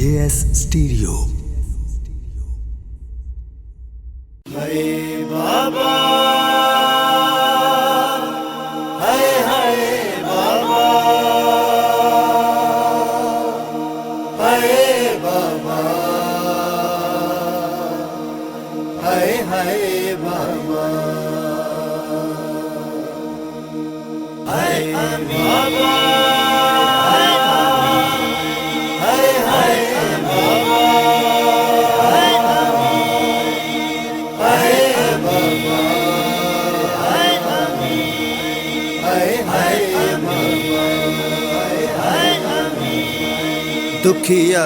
JS Stereo। हरे बाबा, हाय हाय बाबा, हाय बाबा, हाय हाय बाबा, हाय बाबा, हाय हाय बाबा, दुखिया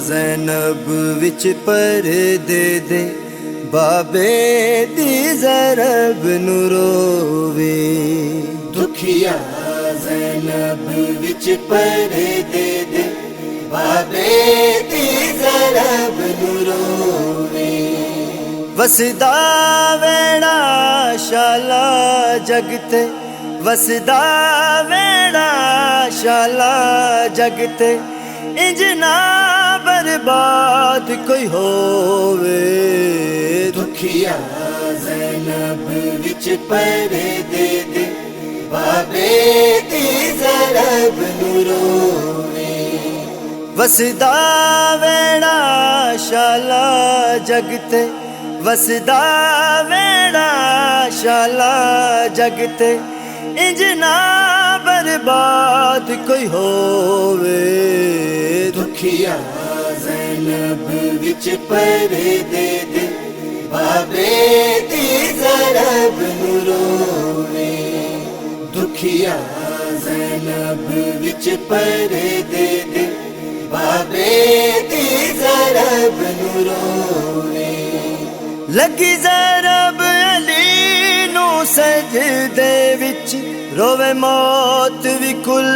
ज़ैनब विच परदे दे बाबे दी ज़रब नू रोवे। दुखिया ज़ैनब विच परदे दे बाबे दी ज़रब नू रोवे। वसदा वेड़ा शाला जगते, वसदा वेड़ा शाला जगते, इंजना बर्बाद कोई होवे। दुखिया ज़ैनब विच परदे दे बाबे दी ज़रब नू रोवे। वसदा वेड़ा शाला जगते, वसदा वेड़ा शाला जगते, इंजना बर्बाद कोई होवे। दुखिया ज़ैनब विच परदे दे बाबे दी ज़रब नू रोवे। दुखिया ज़ैनब विच परदे दे बाबे दी ज़रब नू रोवे। लगी ज़रब अली नू सजदे विच, रोवे मौत भी कुल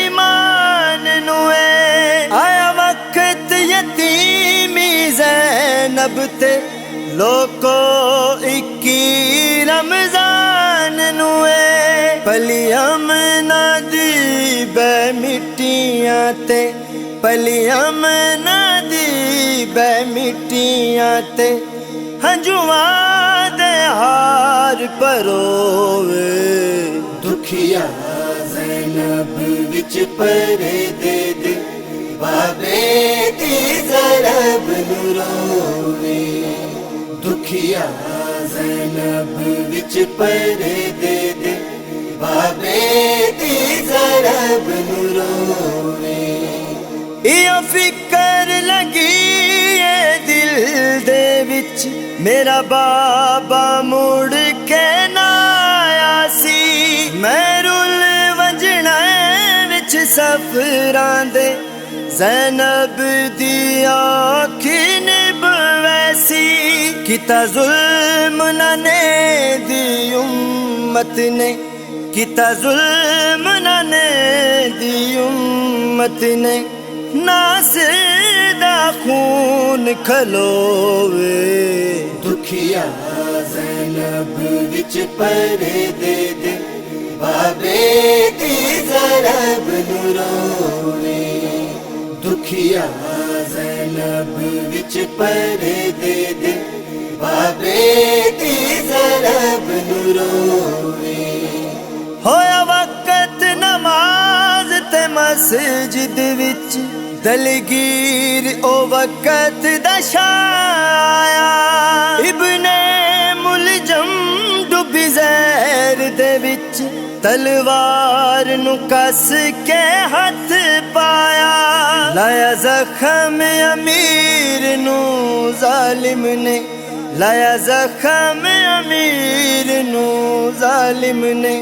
ईमान नुए। आया वक्त यतीमी ज़ैनब ते, लोको 21 रमज़ान नुए। पली अमना दी बे मिट्टियां ते, पली अमना दी बे मिट्टियां ते, हंजुआं दे हार परोवे। दुखिया ज़ैनब विच परदे दे बाबे दी ज़रब नू रोवे। दुखिया ज़ैनब विच परदे दे बाबे दी ज़रब नू रोवे। इयो फिकर लगी ए दिल दे विच, मेरा बाबा मुड़ के ना आया सी। मैं रुल वंजना विच सफरां दे, ज़ैनब दी आँखी निभ वैसी। किता जुल्म नाने दी उम्मत ने, किता जुल्म नाने दी उम्मत ने, नासिर दा खून खलोवे। दुखिया ज़ैनब विच परदे दे बाबे दी ज़रब नू रोवे। दुखिया ज़ैनब विच परदे दे बाबे दी ज़रब नू रोवे। होया वक्त नमाज ते मस्जिद विच, दलगीर ओ वक्त दशाया। इब्ने मुलजम डुबी ज़हर दे विच, तलवार नू कस के हथ पाया। लाया ज़ख्म अमीर नू ज़ालिम ने, लाया ज़ख्म अमीर नू ज़ालिम ने,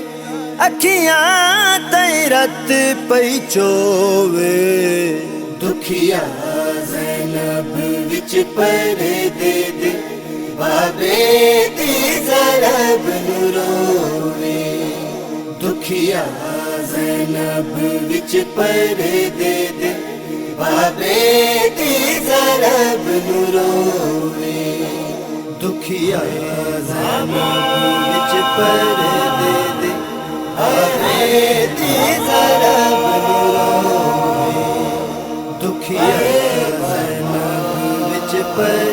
अखियां तई रत पई चोवे। दुखिया ज़ैनब विच परदे दे बाबे दी ज़रब नू रोवे। दुखिया ज़ैनब विच परदे दे बाबे दी ज़रब नू रोवे। दुखिया ज़ैनब विच परदे दे बाबे दी ज़रब नू रोवे। दुखिया पर